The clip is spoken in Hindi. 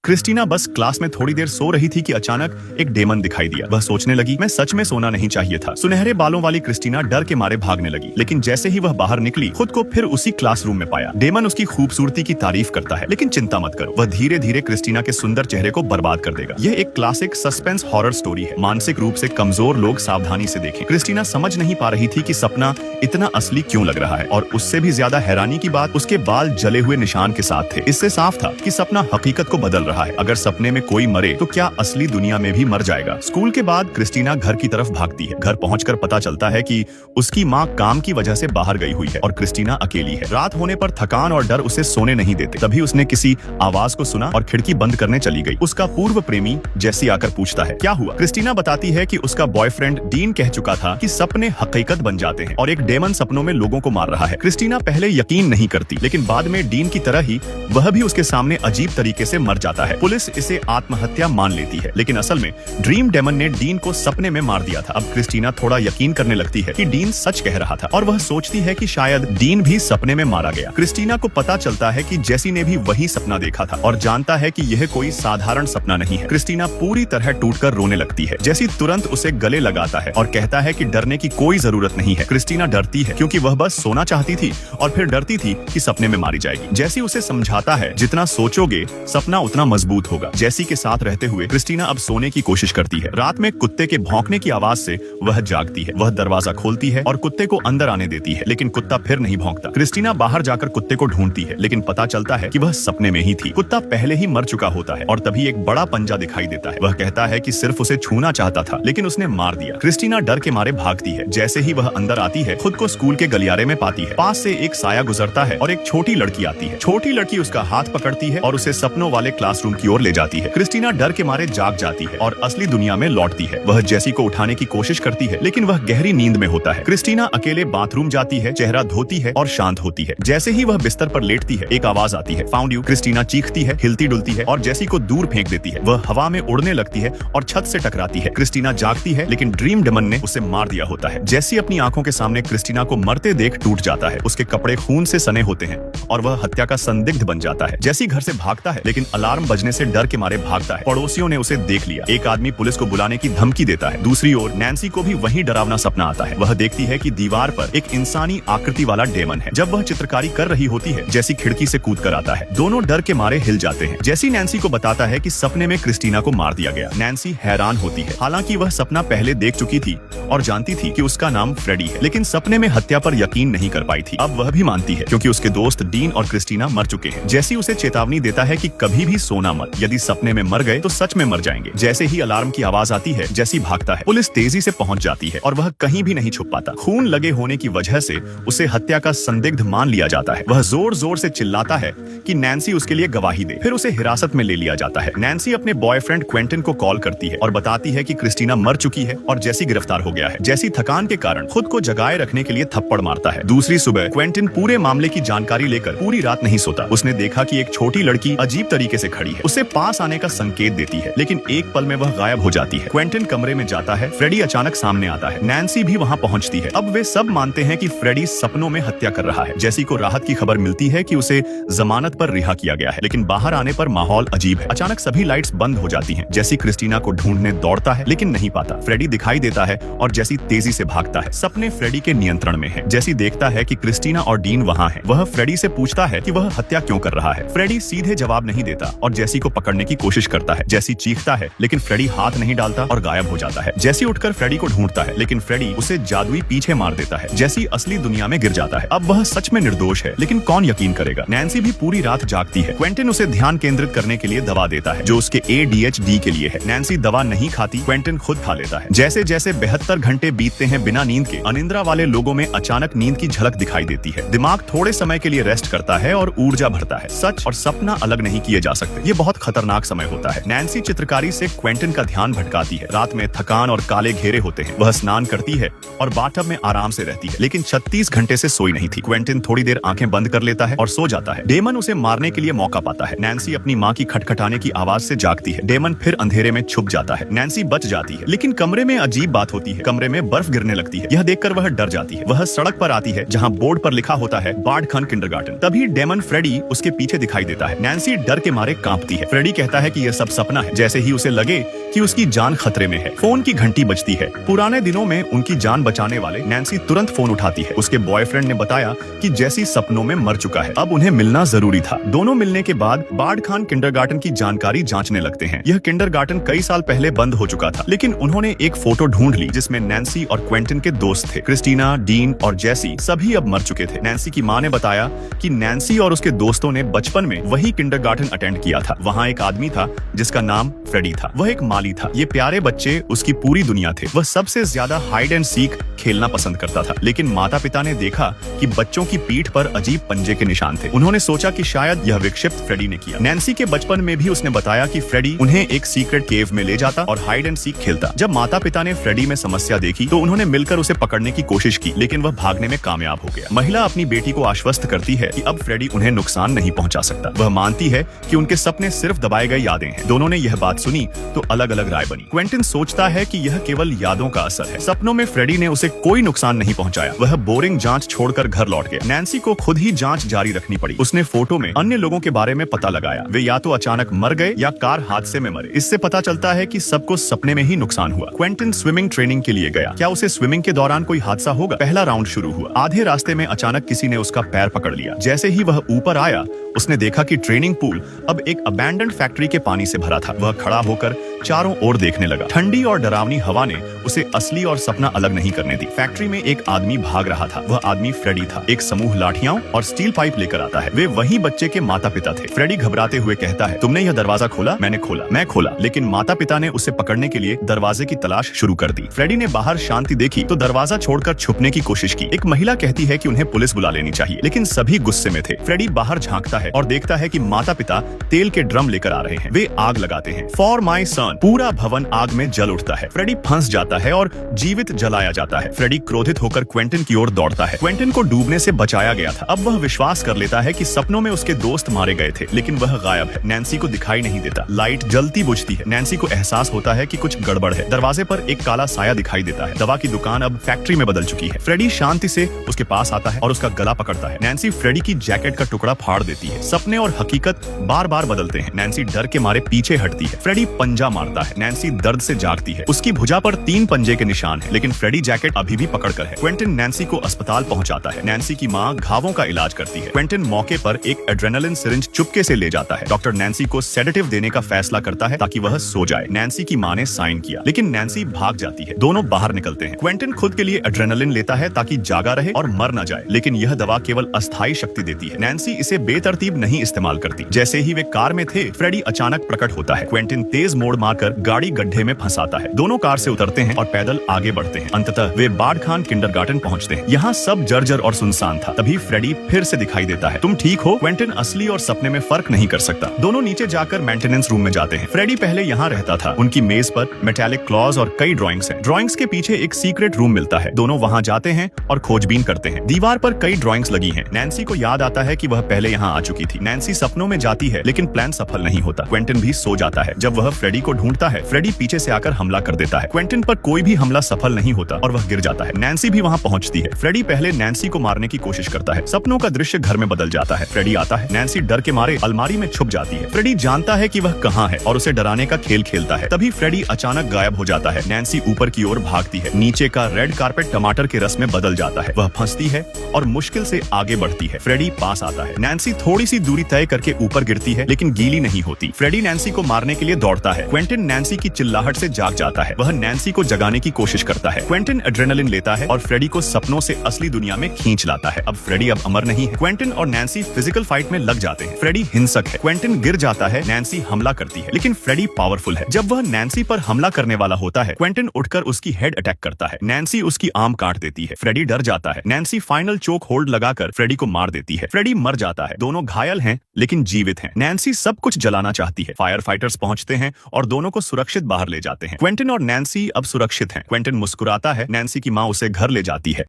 क्रिस्टीना बस क्लास में थोड़ी देर सो रही थी कि अचानक एक डेमन दिखाई दिया। वह सोचने लगी, मैं सच में सोना नहीं चाहिए था। सुनहरे बालों वाली क्रिस्टीना डर के मारे भागने लगी, लेकिन जैसे ही वह बाहर निकली, खुद को फिर उसी क्लासरूम में पाया। डेमन उसकी खूबसूरती की तारीफ करता है, लेकिन चिंता मत करो, वह धीरे धीरे क्रिस्टीना के सुंदर चेहरे को बर्बाद कर देगा। यह एक क्लासिक सस्पेंस हॉरर स्टोरी है। मानसिक रूप से कमजोर लोग सावधानी से देखें। क्रिस्टीना समझ नहीं पा रही थी कि सपना इतना असली क्यों लग रहा है, और उससे भी ज्यादा हैरानी की बात उसके बाल जले हुए निशान के साथ थे। इससे साफ था कि सपना हकीकत को बदल रहा है। अगर सपने में कोई मरे तो क्या असली दुनिया में भी मर जाएगा। स्कूल के बाद क्रिस्टीना घर की तरफ भागती है। घर पहुंचकर पता चलता है कि उसकी माँ काम की वजह से बाहर गई हुई है और क्रिस्टीना अकेली है। रात होने पर थकान और डर उसे सोने नहीं देते। तभी उसने किसी आवाज को सुना और खिड़की बंद करने चली गई। उसका पूर्व प्रेमी जेसी आकर पूछता है, क्या हुआ? क्रिस्टीना बताती है कि उसका बॉयफ्रेंड डीन कह चुका था कि सपने हकीकत बन जाते हैं और एक डेमन सपनों में लोगों को मार रहा है। क्रिस्टीना पहले यकीन नहीं करती, लेकिन बाद में डीन की तरह ही वह भी उसके सामने अजीब तरीके से मर जाता है। पुलिस इसे आत्महत्या मान लेती है, लेकिन असल में ड्रीम डेमन ने डीन को सपने में मार दिया था। अब क्रिस्टीना थोड़ा यकीन करने लगती है कि डीन सच कह रहा था, और वह सोचती है कि शायद डीन भी सपने में मारा गया। क्रिस्टीना को पता चलता है कि जेसी ने भी वही सपना देखा था और जानता है कि यह कोई साधारण सपना नहीं है। क्रिस्टीना पूरी तरह टूटकर रोने लगती है। जेसी तुरंत उसे गले लगाता है और कहता है कि डरने की कोई जरूरत नहीं है। क्रिस्टीना डरती है क्योंकि वह बस सोना चाहती थी और फिर डरती थी कि सपने में मारी जाएगी। जेसी उसे समझाता है, जितना सोचोगे सपना उतना मजबूत होगा। जेसी के साथ रहते हुए क्रिस्टीना अब सोने की कोशिश करती है। रात में कुत्ते के भौंकने की आवाज से वह जागती है। वह दरवाजा खोलती है और कुत्ते को अंदर आने देती है, लेकिन कुत्ता फिर नहीं भौंकता। क्रिस्टीना बाहर जाकर कुत्ते को ढूंढती है, लेकिन पता चलता है कि वह सपने में ही थी। कुत्ता पहले ही मर चुका होता है और तभी एक बड़ा पंजा दिखाई देता है। वह कहता है कि सिर्फ उसे छूना चाहता था, लेकिन उसने मार दिया। क्रिस्टीना डर के मारे भागती है। जैसे ही वह अंदर आती है, खुद को स्कूल के गलियारे में पाती है। पास से एक साया गुजरता है और एक छोटी लड़की आती है। छोटी लड़की उसका हाथ पकड़ती है और उसे सपनों वाले क्लासरूम की ओर ले जाती है। क्रिस्टीना डर के मारे जाग जाती है और असली दुनिया में लौटती है। वह जेसी को उठाने की कोशिश करती है, लेकिन वह गहरी नींद में होता है। क्रिस्टीना अकेले बाथरूम जाती है, चेहरा धोती है और शांत होती है। जैसे ही वह बिस्तर पर लेटती है, एक आवाज आती है, फाउंड यू। क्रिस्टीना चीखती है, हिलती डुलती है और जेसी को दूर फेंक देती है। वह हवा में उड़ने लगती है और छत से टकराती है। क्रिस्टीना जागती है, लेकिन ड्रीम डेमन ने उसे मार दिया होता है। जेसी अपनी आंखों के सामने क्रिस्टीना को मरते देख टूट जाता है। उसके कपड़े खून से सने होते हैं और वह हत्या का संदिग्ध बन जाता है। जेसी घर से भागता है, लेकिन अलार्म बजने से डर के मारे भागता है। पड़ोसियों ने उसे देख लिया। एक आदमी पुलिस को बुलाने की धमकी देता है। दूसरी ओर नैन्सी को भी वही डरावना सपना आता है। वह देखती है कि दीवार पर एक इंसानी आकृति वाला डेमन है। जब वह चित्रकारी कर रही होती है, जेसी खिड़की से कूद कर आता है। दोनों डर के मारे हिल जाते हैं। जेसी नैन्सी को बताता है कि सपने में क्रिस्टीना को मार दिया गया। नैन्सी हैरान होती है। हालांकि वह सपना पहले देख चुकी थी और जानती थी कि उसका नाम फ्रेडी है, लेकिन सपने में हत्या पर यकीन नहीं कर पाई थी। अब वह भी मानती है, क्योंकि उसके दोस्त डीन और क्रिस्टीना मर चुके हैं। जेसी उसे चेतावनी देता है कि कभी भी सोना मत, यदि सपने में मर गए तो सच में मर जाएंगे। जैसे ही अलार्म की आवाज आती है, जेसी भागता है। पुलिस तेजी से पहुंच जाती है और वह कहीं भी नहीं छुप पाता। खून लगे होने की वजह से उसे हत्या का संदिग्ध मान लिया जाता है। वह जोर जोर से चिल्लाता है कि नैन्सी उसके लिए गवाही दे। फिर उसे हिरासत में ले लिया जाता है। नैन्सी अपने बॉयफ्रेंड क्वेंटिन को कॉल करती है और बताती है कि क्रिस्टीना मर चुकी है और जेसी गिरफ्तार हो गया है। जेसी थकान के कारण खुद को जगाए रखने के लिए थप्पड़ मारता है। दूसरी सुबह क्वेंटिन पूरे मामले की जानकारी लेकर पूरी रात नहीं सोता। उसने देखा कि एक छोटी लड़की अजीब तरीके से खड़ी है। उसे पास आने का संकेत देती है, लेकिन एक पल में वह गायब हो जाती है। क्वेंटिन कमरे में जाता है। फ्रेडी अचानक सामने आता है। नैन्सी भी वहां पहुंचती है। अब वे सब मानते हैं कि फ्रेडी सपनों में हत्या कर रहा है। जेसी को राहत की खबर मिलती है कि उसे जमानत पर रिहा किया गया है, लेकिन बाहर आने पर माहौल अजीब है। अचानक सभी लाइट्स बंद हो जाती हैं। जेसी क्रिस्टीना को ढूंढने दौड़ता है, लेकिन नहीं पाता। फ्रेडी दिखाई देता है और जेसी तेजी से भागता है। सपने फ्रेडी के नियंत्रण में है। जेसी देखता है कि क्रिस्टीना और डीन वहां है। वह फ्रेडी से पूछता है कि वह हत्या क्यों कर रहा है। फ्रेडी सीधे जवाब नहीं देता और जेसी को पकड़ने की कोशिश करता है। जेसी चीखता है, लेकिन फ्रेडी हाथ नहीं डालता और गायब हो जाता है। जेसी उठकर फ्रेडी को ढूंढता है, लेकिन फ्रेडी उसे जादुई पीछे मार देता है। जेसी असली दुनिया में गिर जाता है। अब वह सच में निर्दोष है, लेकिन कौन यकीन करेगा। नैन्सी भी पूरी रात जागती है। क्वेंटिन उसे ध्यान केंद्रित करने के लिए दवा देता है, जो उसके ADHD के लिए है। नैन्सी दवा नहीं खाती, क्वेंटिन खुद खा लेता है। जैसे जैसे 72 घंटे बीतते हैं बिना नींद के, अनिद्रा वाले लोगों में अचानक नींद की झलक दिखाई देती है। दिमाग थोड़े समय के लिए रेस्ट करता है और ऊर्जा भरता है। सच और सपना अलग नहीं किए जा सकते। ये बहुत खतरनाक समय होता है। नैन्सी चित्रकारी से क्वेंटिन का ध्यान भटकाती है। रात में थकान और काले घेरे होते हैं। वह स्नान करती है और बाथटब में आराम से रहती है, लेकिन 36 घंटे से सोई नहीं थी। क्वेंटिन थोड़ी देर आंखें बंद कर लेता है और सो जाता है। डेमन उसे मारने के लिए मौका पाता है। नैन्सी अपनी माँ की खटखटाने की आवाज से जागती है। डेमन फिर अंधेरे में छुप जाता है। नैन्सी बच जाती है, लेकिन कमरे में अजीब बात होती है। कमरे में बर्फ गिरने लगती है। यह देखकर वह डर जाती है। वह सड़क पर आती है, जहाँ बोर्ड पर लिखा होता है बार्ड खन किंडरगार्टन। तभी डेमन फ्रेडी उसके पीछे दिखाई देता है। नैन्सी डर के मारे कांपती है। फ्रेडी कहता है कि यह सब सपना है। जैसे ही उसे लगे कि उसकी जान खतरे में है, फोन की घंटी बजती है। पुराने दिनों में उनकी जान बचाने वाले नैन्सी तुरंत फोन उठाती है। उसके बॉयफ्रेंड ने बताया कि जैसी सपनों में मर चुका है, अब उन्हें मिलना जरूरी था। दोनों मिलने के बाद बार्ड खान किंडरगार्टन की जानकारी जांचने लगते हैं। यह किंडरगार्टन कई साल पहले बंद हो चुका था, लेकिन उन्होंने एक फोटो ढूंढ ली जिसमें नैन्सी और क्वेंटिन के दोस्त थे। क्रिस्टीना, डीन और जेसी सभी अब मर चुके थे। नैन्सी की मां ने बताया कि नैन्सी और उसके दोस्तों ने बचपन में वही किंडरगार्टन अटेंड किया था। वहाँ एक आदमी था जिसका नाम फ्रेडी था। वह एक माली था। ये प्यारे बच्चे उसकी पूरी दुनिया थे। वह सबसे ज्यादा हाइड एंड सीक खेलना पसंद करता था, लेकिन माता पिता ने देखा कि बच्चों की पीठ पर अजीब पंजे के निशान थे। उन्होंने सोचा कि शायद यह विक्षिप्त फ्रेडी ने किया। नैन्सी के बचपन में भी उसने बताया कि फ्रेडी उन्हें एक सीक्रेट केव में ले जाता और हाइड एंड सीक खेलता। जब माता पिता ने फ्रेडी में समस्या देखी तो उन्होंने मिलकर उसे पकड़ने की कोशिश की, लेकिन वह भागने में कामयाब हो गया। महिला अपनी बेटी को आश्वस्त करती है कि अब फ्रेडी उन्हें नुकसान नहीं पहुंचा सकता। वह मानती है कि उनके सपने सिर्फ दबाए गए यादें हैं। दोनों ने यह बात सुनी तो अलग अलग राय बनी। क्वेंटिन सोचता है कि यह केवल यादों का असर है। सपनों में फ्रेडी ने उसे कोई नुकसान नहीं पहुंचाया। वह बोरिंग जांच छोड़कर घर लौट गया। नैन्सी को खुद ही जांच जारी रखनी पड़ी। उसने फोटो में अन्य लोगों के बारे में पता लगाया। वे या तो अचानक मर गए या कार हादसे में मरे। इससे पता चलता है कि सबको सपने में ही नुकसान हुआ। क्वेंटिन स्विमिंग ट्रेनिंग के लिए गया। क्या उसे स्विमिंग के दौरान कोई हादसा होगा? पहला राउंड शुरू हुआ। आधे रास्ते में अचानक किसी ने उसका पैर पकड़ लिया। जैसे ही वह ऊपर आया, उसने देखा कि ट्रेनिंग पूल अब एक अबैंडन्ड फैक्ट्री के पानी से भरा था। वह खड़ा होकर चारों ओर देखने लगा। ठंडी और डरावनी हवा ने उसे असली और सपना अलग नहीं करने दी। फैक्ट्री में एक आदमी भाग रहा था। वह आदमी फ्रेडी था। एक समूह लाठियां और स्टील पाइप लेकर आता है। वे वही बच्चे के माता पिता थे। फ्रेडी घबराते हुए कहता है, तुमने यह दरवाजा खोला? मैंने खोला, मैं खोला। लेकिन माता पिता ने उसे पकड़ने के लिए दरवाजे की तलाश शुरू कर दी। फ्रेडी ने बाहर शांति देखी तो दरवाजा छोड़कर छुपने की कोशिश की। एक महिला कहती है कि उन्हें पुलिस बुला लेनी चाहिए, लेकिन सभी गुस्से में थे। फ्रेडी बाहर झांकता है और देखता है कि माता पिता तेल के ड्रम लेकर आ रहे हैं। वे आग लगाते हैं। फॉर माई सन। पूरा भवन आग में जल उठता है। फ्रेडी फंस जाता है और जीवित जलाया जाता है। फ्रेडी क्रोधित होकर क्वेंटिन की ओर दौड़ता है। क्वेंटिन को डूबने से बचाया गया था। अब वह विश्वास कर लेता है कि सपनों में उसके दोस्त मारे गए थे, लेकिन वह गायब है। नैन्सी को दिखाई नहीं देता। लाइट जलती बुझती है। नैन्सी को एहसास होता है कि कुछ गड़बड़ है। दरवाजे पर एक काला साया दिखाई देता है। दवा की दुकान अब फैक्ट्री में बदल चुकी है। फ्रेडी शांति से उसके पास आता है और उसका गला पकड़ता है। नैन्सी फ्रेडी की जैकेट का टुकड़ा फाड़ देती है। सपने और हकीकत बार बार बदलते हैं। नैन्सी डर के मारे पीछे हटती है। फ्रेडी पंजा मारता है। नैन्सी दर्द से जागती है। उसकी भुजा पर 3 पंजे के निशान है, लेकिन फ्रेडी जैकेट अभी भी पकड़कर है। क्वेंटिन नैन्सी को अस्पताल पहुंचाता है। नैन्सी की मां घावों का इलाज करती है। क्वेंटिन मौके पर एक एड्रेनालिन सिरिंज चुपके से ले जाता है। डॉक्टर नैन्सी को सेडेटिव देने का फैसला करता है ताकि वह सो जाए। नैन्सी की मां ने साइन किया, लेकिन नैन्सी भाग जाती है। दोनों बाहर निकलते हैं। क्वेंटिन खुद के लिए एड्रेनालिन लेता है ताकि जागा रहे और मर न जाए, लेकिन यह दवा केवल अस्थायी शक्ति देती है। नैन्सी इसे बेतरतीब नहीं इस्तेमाल करती। जैसे ही वे कार में थे, फ्रेडी अचानक प्रकट होता है। क्वेंटिन तेज मोड़ मारकर गाड़ी गड्ढे में फंसाता है। दोनों कार से उतरते हैं और पैदल आगे बढ़ते हैं। अंततः वे बार्ड खान किंडरगार्टन पहुंचते हैं। यहाँ सब जर्जर और सुनसान था। तभी फ्रेडी फिर से दिखाई देता है। तुम ठीक हो? क्वेंटिन असली और सपने में फर्क नहीं कर सकता। दोनों नीचे जाकर मेंटेनेंस रूम में जाते हैं। फ्रेडी पहले यहाँ रहता था। उनकी मेज पर मेटालिक क्लॉज और कई ड्राइंग्स हैं। ड्राइंग्स के पीछे एक सीक्रेट रूम मिलता है। दोनों वहाँ जाते हैं और खोजबीन करते हैं। दीवार पर कई ड्राइंग्स लगी हैं। नैन्सी को याद आता है कि वह पहले यहाँ आ चुकी थी। नैन्सी सपनों में जाती है, लेकिन प्लान सफल नहीं होता। क्वेंटिन भी सो जाता है। जब वह फ्रेडी को ढूंढता है, फ्रेडी पीछे से आकर हमला कर देता है। क्वेंटिन पर कोई भी हमला सफल नहीं होता और वह गिर जाता है। नैन्सी भी वहाँ पहुँचती है। फ्रेडी पहले नैन्सी को मारने की कोशिश करता है। सपनों का दृश्य घर में बदल जाता है। फ्रेडी आता है। नैन्सी डर के मारे अलमारी में छुप जाती है। फ्रेडी जानता है कि वह कहाँ है और उसे डराने का खेल खेलता है। तभी फ्रेडी अचानक गायब हो जाता है। नैन्सी ऊपर की ओर भागती है। नीचे का रेड कार्पेट टमाटर के रस में बदल जाता है। वह फंसती है और मुश्किल से आगे बढ़ती है। फ्रेडी पास आता है। नैन्सी थोड़ी सी दूरी तय करके ऊपर गिरती है, लेकिन गीली नहीं होती। फ्रेडी नैन्सी को मारने के लिए दौड़ता है। क्वेंटिन नैन्सी की चिल्लाहट से जाग जाता है। वह नैन्सी को जगाने की कोशिश करता है। क्वेंटिन एड्रेनालिन लेता है और फ्रेडी को सपनों से असली दुनिया में खींच लाता है। अब फ्रेडी अब अमर नहीं है। क्वेंटिन और नैन्सी फिजिकल फाइट में लग जाते हैं। फ्रेडी हिंसक है। क्वेंटिन गिर जाता है। नैन्सी हमला करती है, लेकिन फ्रेडी पावरफुल है। जब वह नैन्सी पर हमला करने वाला होता है, क्वेंटिन उठकर उसकी हेड अटैक करता है। नैन्सी उसकी आर्म काट देती है। फ्रेडी डर जाता है। नैन्सी फाइनल चोक होल्ड लगाकर फ्रेडी को मार देती है। फ्रेडी मर जाता है। दोनों घायल हैं, लेकिन जीवित हैं। नैन्सी सब कुछ जलाना चाहती है। फायर फाइटर्स पहुंचते हैं और दोनों को सुरक्षित बाहर ले जाते हैं। क्वेंटिन और नैन्सी अब सुरक्षित हैं। क्वेंटिन मुस्कुराता है। नैन्सी की माँ उसे घर ले जाती है।